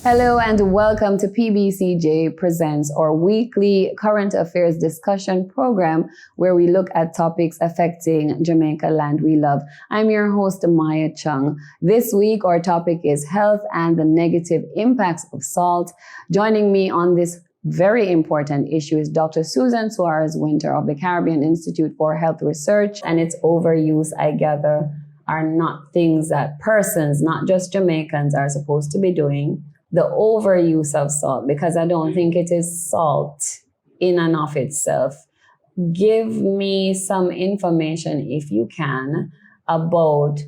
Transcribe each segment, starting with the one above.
Hello and welcome to PBCJ Presents, our weekly current affairs discussion program where we look at topics affecting Jamaica land we love. I'm your host, Maya Chung. This week, our topic is health and the negative impacts of salt. Joining me on this very important issue is Dr. Suzan Soares-Wynter of the Caribbean Institute for Health Research, and its overuse, I gather, are not things that persons, not just Jamaicans, are supposed to be doing. The overuse of salt, because I don't think it is salt in and of itself. Give me some information, if you can, about,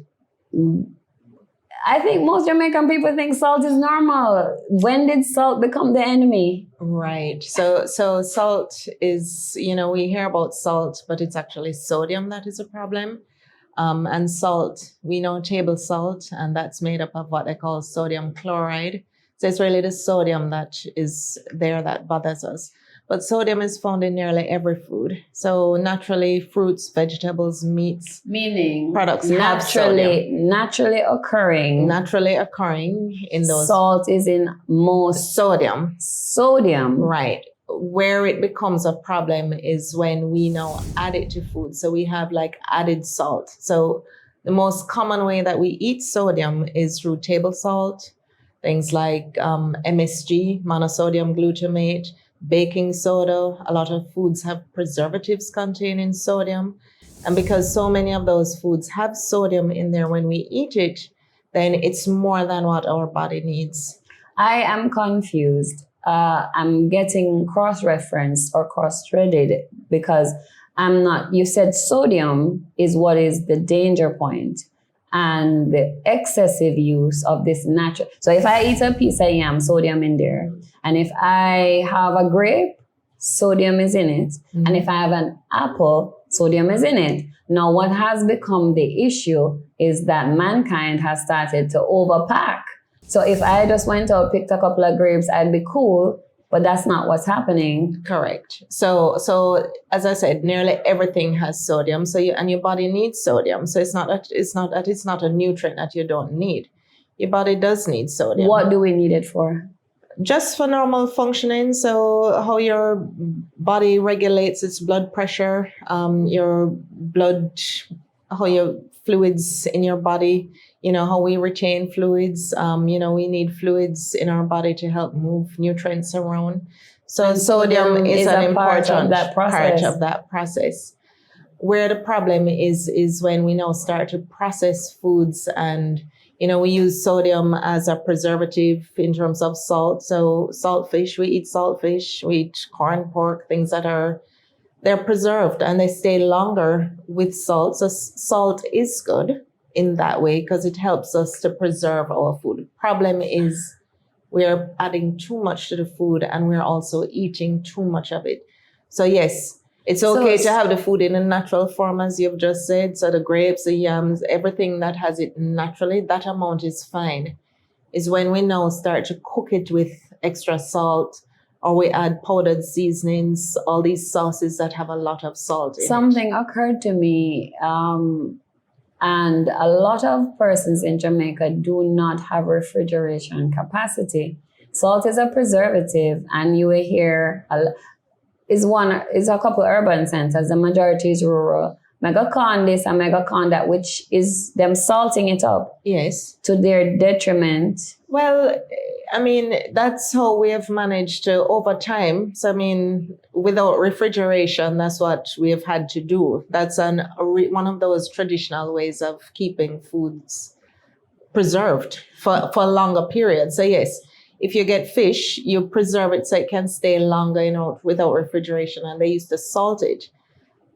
I think most Jamaican people think salt is normal. When did salt become the enemy? Right. So salt is, we hear about salt, but it's actually sodium that is a problem. And salt, we know table salt, and that's made up of what they call sodium chloride. So it's really the sodium that is there that bothers us. But sodium is found in nearly every food. So naturally, fruits, vegetables, meats, meaning products have sodium. Naturally occurring in those. Salt is in most sodium. Right. Where it becomes a problem is when we now add it to food. So we have like added salt. So the most common way that we eat sodium is through table salt. Things like MSG, monosodium glutamate, baking soda. A lot of foods have preservatives containing sodium. And because so many of those foods have sodium in there when we eat it, then it's more than what our body needs. I am confused. I'm getting cross-referenced or cross-threaded because you said sodium is what is the danger point. And the excessive use of this natural. So if I eat a piece of yam, sodium in there. And if I have a grape, sodium is in it. Mm-hmm. And if I have an apple, sodium is in it. Now, what has become the issue is that mankind has started to overpack. So if I just went out, picked a couple of grapes, I'd be cool. But that's not what's happening. Correct. So as I said, nearly everything has sodium. So your body needs sodium. So it's not a nutrient that you don't need. Your body does need sodium. What do we need it for? Just for normal functioning. So how your body regulates its blood pressure, how your fluids in your body, how we retain fluids. We need fluids in our body to help move nutrients around. So sodium is an important part of that process. Where the problem is when we now start to process foods and, we use sodium as a preservative in terms of salt. So saltfish, we eat saltfish, we eat corn, pork, things that they're preserved and they stay longer with salt. So salt is good in that way because it helps us to preserve our food. Problem is we're adding too much to the food and we're also eating too much of it. So yes, it's okay to have the food in a natural form, as you've just said. So the grapes, the yams, everything that has it naturally, that amount is fine. Is when we now start to cook it with extra salt, or we add powdered seasonings, all these sauces that have a lot of salt in it. Something occurred to me, and a lot of persons in Jamaica do not have refrigeration capacity. Salt is a preservative, and you will hear is a couple urban centers. The majority is rural. Megacon this and megacon that, which is them salting it up. Yes. To their detriment. Well, that's how we have managed to over time. So, without refrigeration, that's what we have had to do. That's one of those traditional ways of keeping foods preserved for a longer period. So, yes, if you get fish, you preserve it so it can stay longer, without refrigeration. And they used to salt it.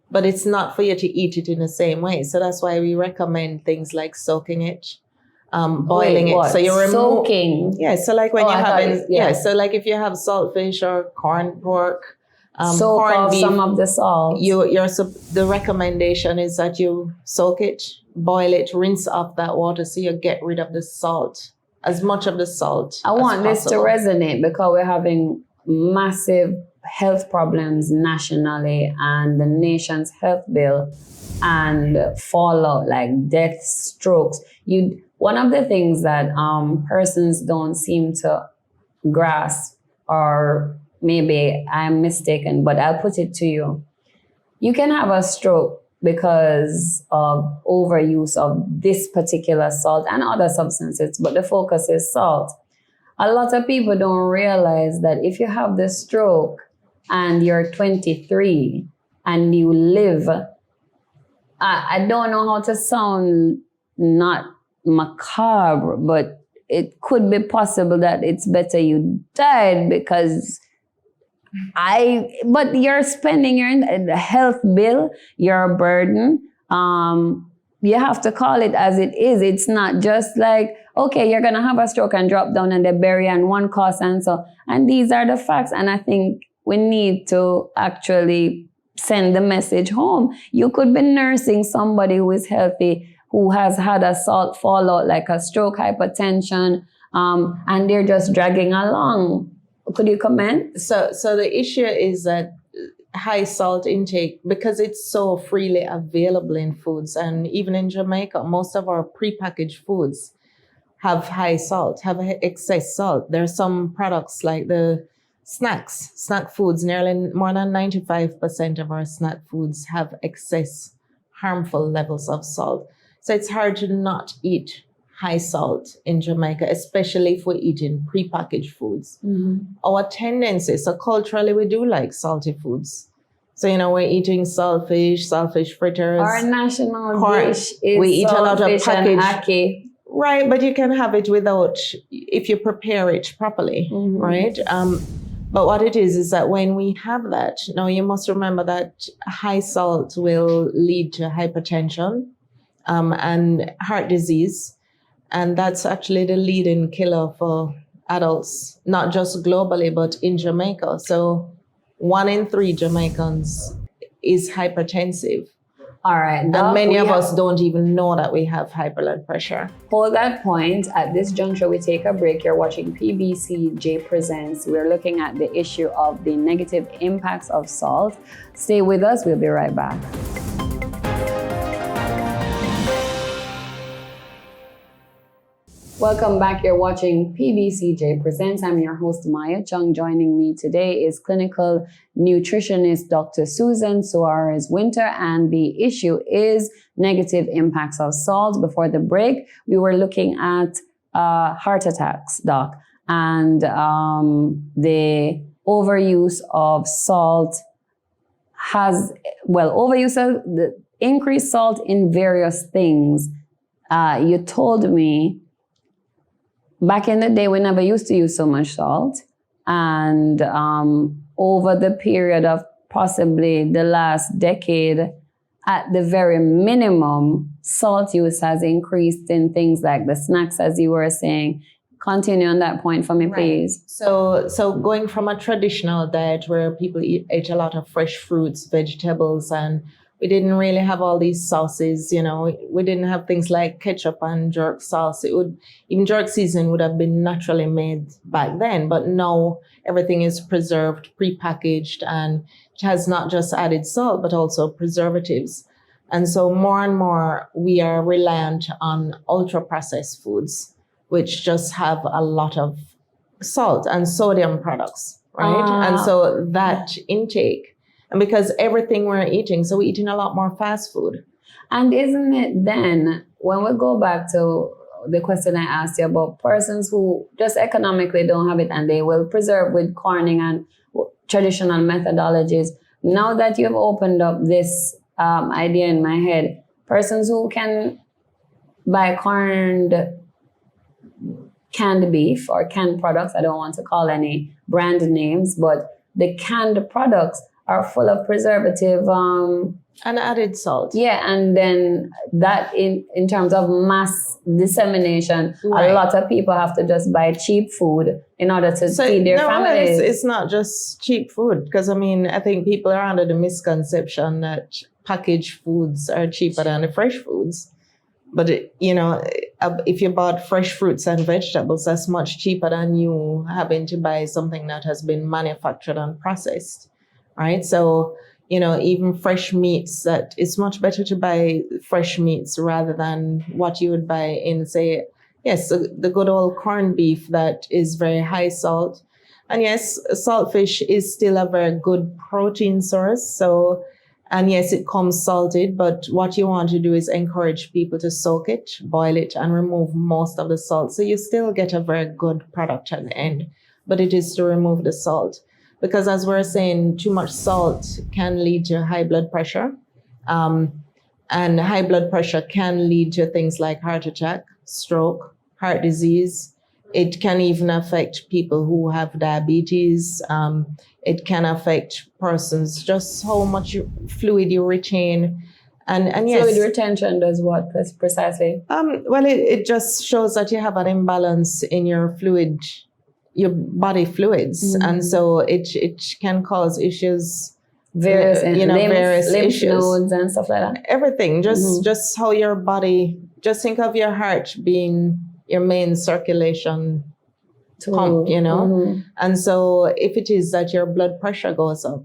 But it's not for you to eat it in the same way. So that's why we recommend things like soaking it, boiling it. So you're soaking. Yeah. So like when you're having, so like if you have saltfish or corn, pork, soak corn off beef, some of the salt. The recommendation is that you soak it, boil it, rinse off that water so you get rid of the salt, as much of the salt. I want this to resonate because we're having massive health problems nationally, and the nation's health bill and fallout like death, strokes. One of the things that persons don't seem to grasp, or maybe I'm mistaken, but I'll put it to you. You can have a stroke because of overuse of this particular salt and other substances, but the focus is salt. A lot of people don't realize that if you have the stroke and you're 23 and you live, I don't know how to sound not macabre, but it could be possible that it's better you died because but you're spending your health bill, your burden. You have to call it as it is. It's not just like, okay, you're going to have a stroke and drop down and they bury and one cost and so. And these are the facts. And I think we need to actually send the message home. You could be nursing somebody who is healthy, who has had a salt fallout like a stroke, hypertension, and they're just dragging along. Could you comment? So the issue is that high salt intake, because it's so freely available in foods, and even in Jamaica, most of our prepackaged foods have high salt, have excess salt. There are some products like the snack foods, nearly more than 95% of our snack foods have excess harmful levels of salt. So it's hard to not eat high salt in Jamaica, especially if we're eating prepackaged foods. Mm-hmm. Our tendency, so culturally we do like salty foods. So, we're eating saltfish fritters. Our national dish is we eat a lot of packaged. Ackee. Right, but you can have it without, if you prepare it properly, mm-hmm. right? But what it is that when we have that, now you must remember that high salt will lead to hypertension and heart disease. And that's actually the leading killer for adults, not just globally, but in Jamaica. So 1 in 3 Jamaicans is hypertensive. All right. And many of us don't even know that we have high blood pressure. Hold that point. At this juncture, we take a break. You're watching PBCJ Presents. We're looking at the issue of the negative impacts of salt. Stay with us. We'll be right back. Welcome back. You're watching PBCJ Presents. I'm your host, Maya Chung. Joining me today is clinical nutritionist Dr. Suzan Soares-Wynter, and the issue is negative impacts of salt. Before the break, we were looking at heart attacks, Doc, and the overuse of salt overuse of the increased salt in various things. You told me back in the day, we never used to use so much salt. And over the period of possibly the last decade, at the very minimum, salt use has increased in things like the snacks, as you were saying. Continue on that point for me, please. So going from a traditional diet where people ate a lot of fresh fruits, vegetables, and we didn't really have all these sauces, we didn't have things like ketchup and jerk sauce. Even jerk seasoning would have been naturally made back then, but now everything is preserved, prepackaged, and it has not just added salt, but also preservatives. And so more and more we are reliant on ultra processed foods, which just have a lot of salt and sodium products, right? And so that intake, and because everything we're eating, so we're eating a lot more fast food. And isn't it then, when we go back to the question I asked you about persons who just economically don't have it and they will preserve with corning and traditional methodologies, now that you've opened up this idea in my head, persons who can buy canned beef or canned products, I don't want to call any brand names, but the canned products are full of preservative and added salt. Yeah, and then that in terms of mass dissemination, right. A lot of people have to just buy cheap food in order to feed their families. It's not just cheap food, because I think people are under the misconception that packaged foods are cheaper than the fresh foods. But if you bought fresh fruits and vegetables, that's much cheaper than you having to buy something that has been manufactured and processed. Right. So, even fresh meats, that it's much better to buy fresh meats rather than what you would buy in, say, yes, the good old corned beef that is very high salt. And yes, saltfish is still a very good protein source. So, and yes, it comes salted, but what you want to do is encourage people to soak it, boil it, and remove most of the salt. So you still get a very good product at the end, but it is to remove the salt. Because as we're saying, too much salt can lead to high blood pressure. And high blood pressure can lead to things like heart attack, stroke, heart disease. It can even affect people who have diabetes. It can affect persons, just how much fluid you retain. And yes. Fluid retention does what precisely? Well, it just shows that you have an imbalance in your body fluids. Mm-hmm. And so it can cause issues. Various various lymph issues, nodes and stuff like that. Everything, just how your body. Just think of your heart being your main circulation pump, And so, if it is that your blood pressure goes up,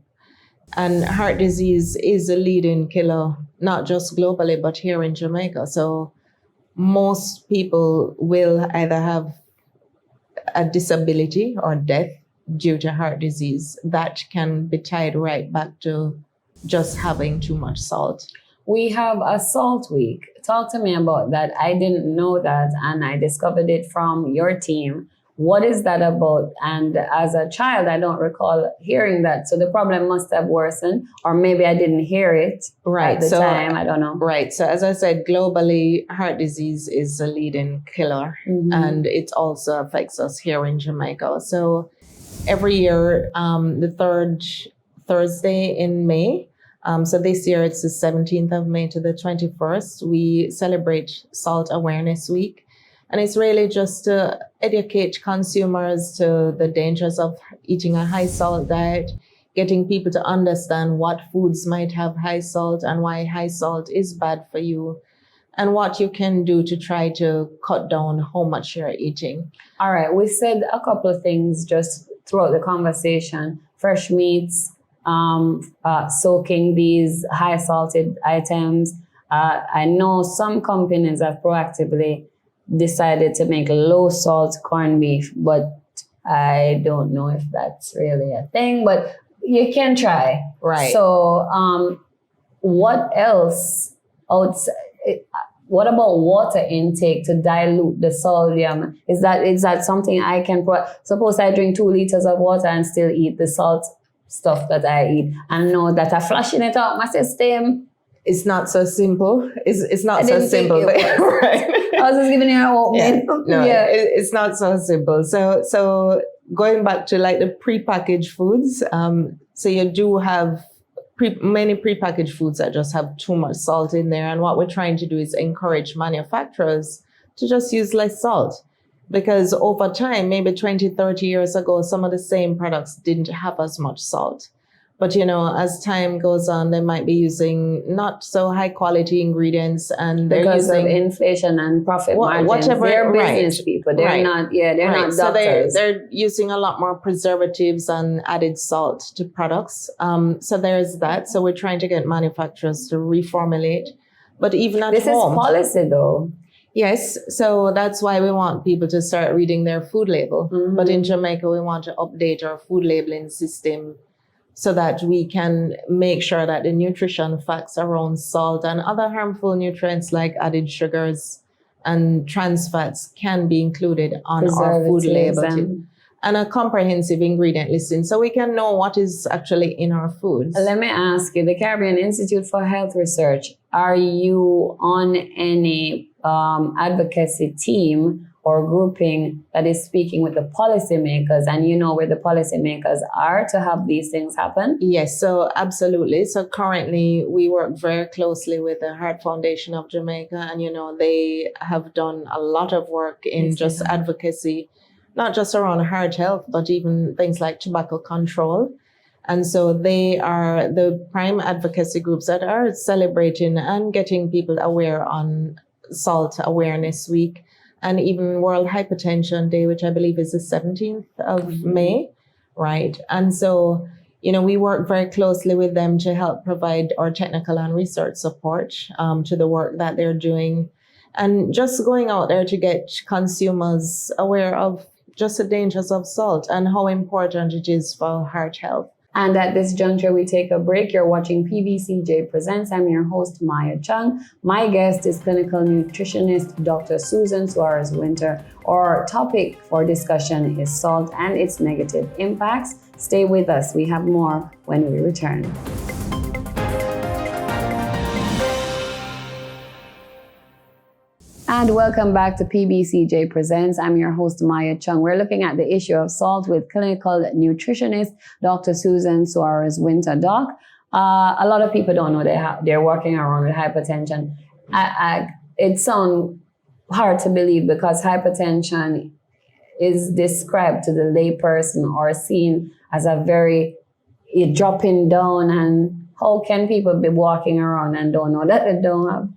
and heart disease is a leading killer, not just globally but here in Jamaica. So, most people will either have a disability or death due to heart disease that can be tied right back to just having too much salt. We have a salt week. Talk to me about that. I didn't know that, and I discovered it from your team. What is that about? And as a child, I don't recall hearing that. So the problem must have worsened, or maybe I didn't hear it at the time. I don't know. Right. So as I said, globally, heart disease is a leading killer, and it also affects us here in Jamaica. So every year, the third Thursday in May, so this year it's the 17th of May to the 21st, we celebrate Salt Awareness Week. And it's really just to educate consumers to the dangers of eating a high salt diet, getting people to understand what foods might have high salt and why high salt is bad for you, and what you can do to try to cut down how much you're eating. All right. We said a couple of things just throughout the conversation. Fresh meats, soaking these high salted items. I know some companies have proactively decided to make low salt corned beef, but I don't know if that's really a thing, but you can try. Right. So what else outside? What about water intake to dilute the sodium? Is that something I can suppose I drink 2 liters of water and still eat the salt stuff that I eat and know that I'm flushing it out my system? It's not so simple. It's not so simple. Right. I was just giving you an opening. It's not so simple. So going back to like the prepackaged foods, so you do have many prepackaged foods that just have too much salt in there. And what we're trying to do is encourage manufacturers to just use less salt. Because over time, maybe 20, 30 years ago, some of the same products didn't have as much salt. But, as time goes on, they might be using not so high quality ingredients, and they're because using of inflation and profit margins. Whatever, they're business people. They're not. Yeah, they're not doctors. So they're using a lot more preservatives and added salt to products. So there's that. So we're trying to get manufacturers to reformulate. But even at home, this is policy, though. Yes, so that's why we want people to start reading their food label. But in Jamaica, we want to update our food labeling system so that we can make sure that the nutrition facts around salt and other harmful nutrients like added sugars and trans fats can be included on our food label and a comprehensive ingredient listing so we can know what is actually in our foods. Let me ask you, the Caribbean Institute for Health Research, are you on any advocacy team or grouping that is speaking with the policymakers, and you know where the policymakers are to have these things happen? Yes, so absolutely. So currently we work very closely with the Heart Foundation of Jamaica, and they have done a lot of work in advocacy, not just around heart health, but even things like tobacco control. And so they are the prime advocacy groups that are celebrating and getting people aware on Salt Awareness Week, and even World Hypertension Day, which I believe is the 17th of May, right? And so, we work very closely with them to help provide our technical and research support to the work that they're doing. And just going out there to get consumers aware of just the dangers of salt and how important it is for heart health. And at this juncture, we take a break. You're watching PBCJ Presents. I'm your host, Maya Chung. My guest is clinical nutritionist, Dr. Suzan Soares-Wynter. Our topic for discussion is salt and its negative impacts. Stay with us. We have more when we return. And welcome back to PBCJ Presents. I'm your host, Maya Chung. We're looking at the issue of salt with clinical nutritionist, Dr. Suzan Soares-Wynter. Doc, a lot of people don't know they're walking around with hypertension. It sounds hard to believe because hypertension is described to the layperson or seen as a very dropping down. And how can people be walking around and don't know that they don't have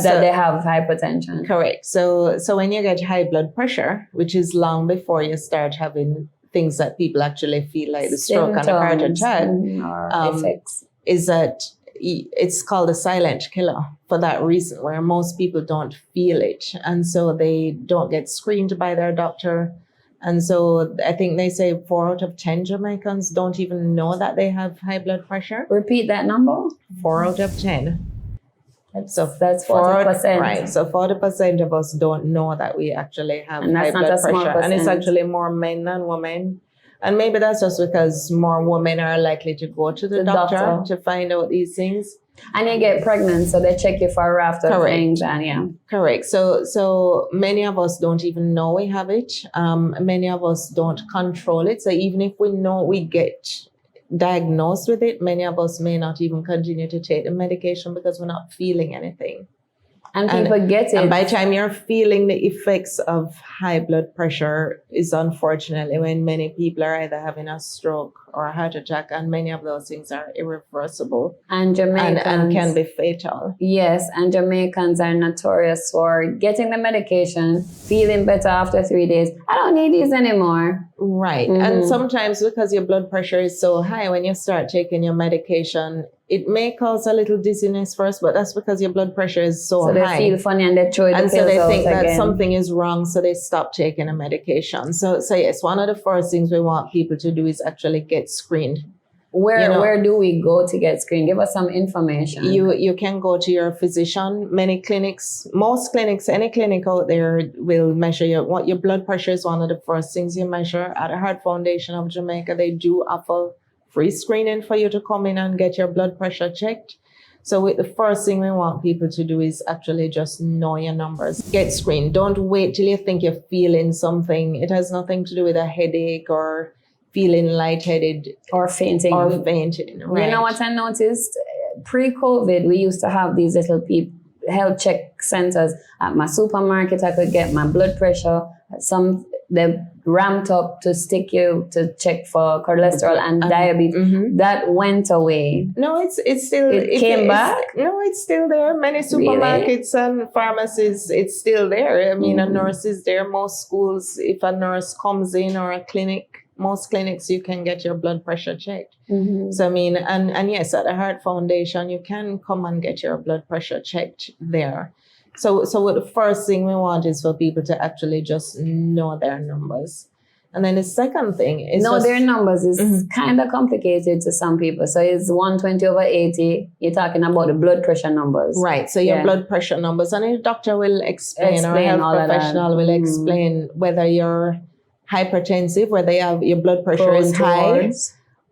that they have hypertension? Correct. So when you get high blood pressure, which is long before you start having things that people actually feel like the stroke and the heart attack, effects, is that it's called a silent killer for that reason, where most people don't feel it, and so they don't get screened by their doctor. And so I think they say 4 out of 10 Jamaicans don't even know that they have high blood pressure. Repeat that number. 4 out of 10. That's 40%. Right. So 40% of us don't know that we actually have high blood pressure. And it's actually more men than women. And maybe that's just because more women are likely to go to the doctor to find out these things. And you get pregnant, so they check you for a raft of things. And yeah. Correct. So many of us don't even know we have it. Many of us don't control it. So even if we know we get diagnosed with it, many of us may not even continue to take the medication because we're not feeling anything. And people get it. And by the time you're feeling the effects of high blood pressure is unfortunately when many people are either having a stroke or a heart attack, and many of those things are irreversible and Jamaicans, and can be fatal. Yes, and Jamaicans are notorious for getting the medication, feeling better after 3 days. I don't need these anymore. Right. And sometimes because your blood pressure is so high, when you start taking your medication, it may cause a little dizziness first, but that's because your blood pressure is so high. So they feel funny and they throw the pills out again. And so they think that something is wrong, so they stop taking a medication. So yes, one of the first things we want people to do is actually get screened. Where do we go to get screened? Give us some information. You can go to your physician. Many clinics, most clinics, any clinic out there will measure your blood pressure is one of the first things you measure. At the Heart Foundation of Jamaica, they do offer free screening for you to come in and get your blood pressure checked. So the first thing we want people to do is actually just know your numbers. Get screened. Don't wait till you think you're feeling something. It has nothing to do with a headache or feeling lightheaded or fainting. Right. You know what I noticed? Pre-COVID, we used to have these little health check centers at my supermarket. I could get my blood pressure. They ramped up to stick you to check for cholesterol and diabetes. Mm-hmm. That went away. No, it's still. It came back? No, it's still there. Many supermarkets and pharmacies, it's still there. I mean, a nurse is there. Most schools, if a nurse comes in, or a clinic, most clinics, you can get your blood pressure checked. Mm-hmm. So I mean, and yes, at the Heart Foundation, you can come and get your blood pressure checked there. So what the first thing we want is for people to actually just know their numbers. And then the second thing is their numbers is kind of complicated to some people. So it's 120/80. You're talking about the blood pressure numbers. Right. So your blood pressure numbers, and a doctor will explain or a health professional will explain whether you're hypertensive, whether your blood pressure is high,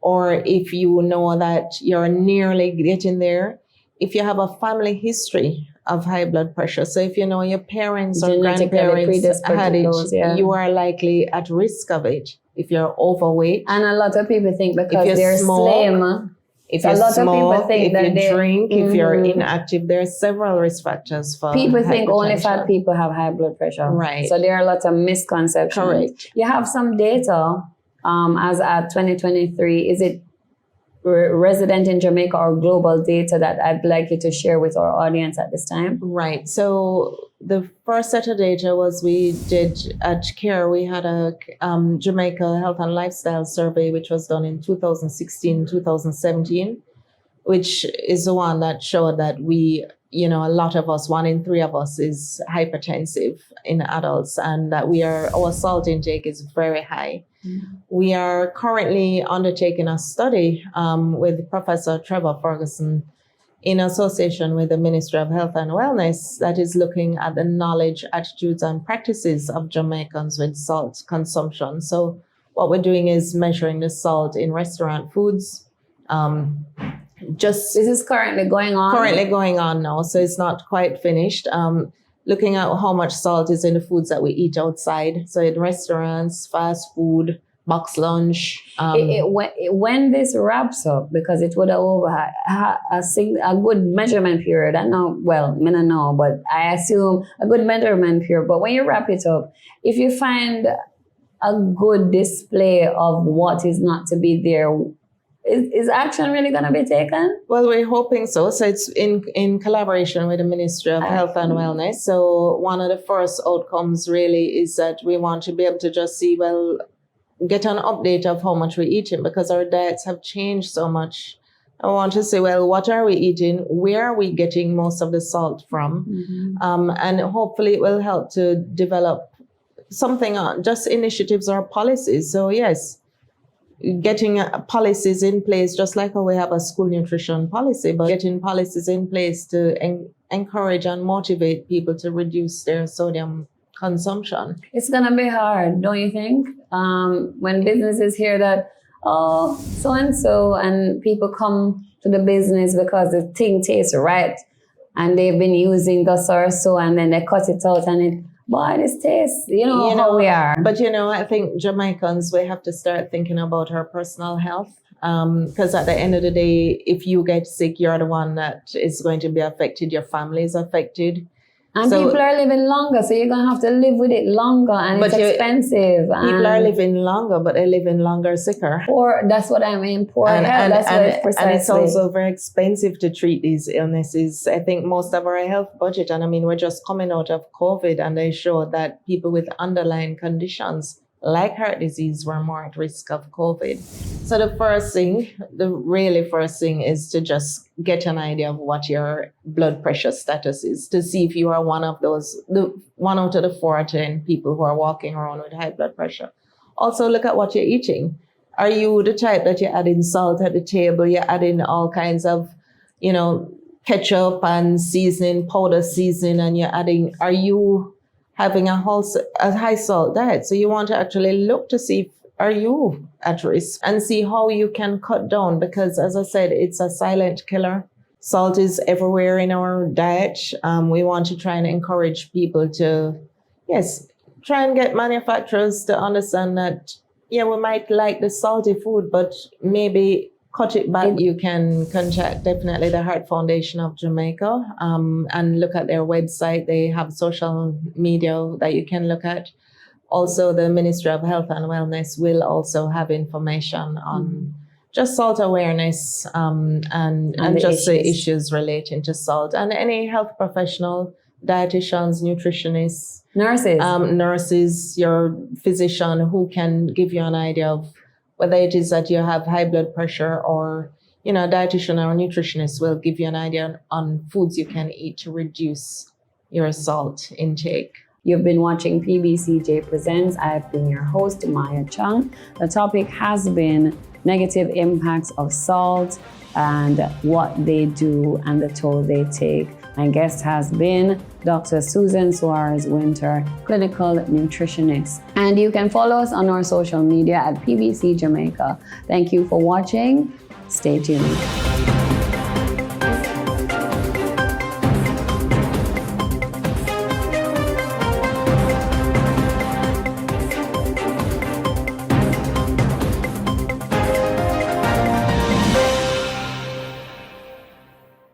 or if you know that you're nearly getting there. If you have a family history of high blood pressure, so if you know your parents or grandparents had it, you are likely at risk of it. If you're overweight, and a lot of people think because they're slim. If you smoke, if you drink, if you're inactive, there are several risk factors for people think only fat people have high blood pressure. Right. So there are lots of misconceptions. Correct. You have some data as at 2023. Is it resident in Jamaica or global data that I'd like you to share with our audience at this time? Right. So the first set of data was we did at CAIHR. We had a Jamaica Health and Lifestyle Survey, which was done in 2016, 2017, which is the one that showed that we a lot of us, 1 in 3 of us, is hypertensive in adults, and that our salt intake is very high. We are currently undertaking a study with Professor Trevor Ferguson in association with the Ministry of Health and Wellness that is looking at the knowledge, attitudes, and practices of Jamaicans with salt consumption. So what we're doing is measuring the salt in restaurant foods. This is currently going on? Currently going on now, so it's not quite finished. Looking at how much salt is in the foods that we eat outside. So in restaurants, fast food, box lunch. When this wraps up, because it would have a good measurement period. I don't know, but I assume a good measurement period. But when you wrap it up, if you find a good display of what is not to be there, is action really going to be taken? Well, we're hoping so. So it's in collaboration with the Ministry of Health and Wellness. So one of the first outcomes really is that we want to be able to just see, get an update of how much we're eating, because our diets have changed so much. I want to say, what are we eating? Where are we getting most of the salt from? Mm-hmm. And hopefully it will help to develop something, just initiatives or policies. So yes, getting policies in place, just like how we have a school nutrition policy, but getting policies in place to encourage and motivate people to reduce their sodium consumption. It's going to be hard, don't you think? When businesses hear that, so-and-so, and people come to the business because the thing tastes right, and they've been using this or so, and then they cut it out, and this tastes, how we are. But, I think Jamaicans, we have to start thinking about our personal health. Because at the end of the day, if you get sick, you're the one that is going to be affected. Your family is affected. And people are living longer, so you're going to have to live with it longer, and it's expensive. People are living longer, but they're living longer sicker. That's what I mean, poor health. And it's also very expensive to treat these illnesses. I think most of our health budget, and we're just coming out of COVID, and they show that people with underlying conditions like heart disease were more at risk of COVID. So the really first thing is to just get an idea of what your blood pressure status is, to see if you are one of those, the 1 out of the 4 to 10 people who are walking around with high blood pressure. Also look at what you're eating. Are you the type that you're adding salt at the table? You're adding all kinds of, ketchup and seasoning, powder seasoning, and are you having a high salt diet? So you want to actually look to see, are you at risk, and see how you can cut down, because as I said, it's a silent killer. Salt is everywhere in our diet. We want to try and encourage people to, try and get manufacturers to understand that, we might like the salty food, but maybe cut it back. You can contact definitely the Heart Foundation of Jamaica and look at their website. They have social media that you can look at. Also, the Ministry of Health and Wellness will also have information on just salt awareness and just the issues relating to salt. And any health professional, dietitians, nutritionists, nurses, your physician, who can give you an idea of whether it is that you have high blood pressure, or, a dietitian or a nutritionist will give you an idea on foods you can eat to reduce your salt intake. You've been watching PBCJ Presents. I've been your host, Maya Chung. The topic has been negative impacts of salt and what they do and the toll they take. My guest has been Dr. Suzan Soares-Wynter, clinical nutritionist. And you can follow us on our social media at PBCJamaica. Thank you for watching. Stay tuned.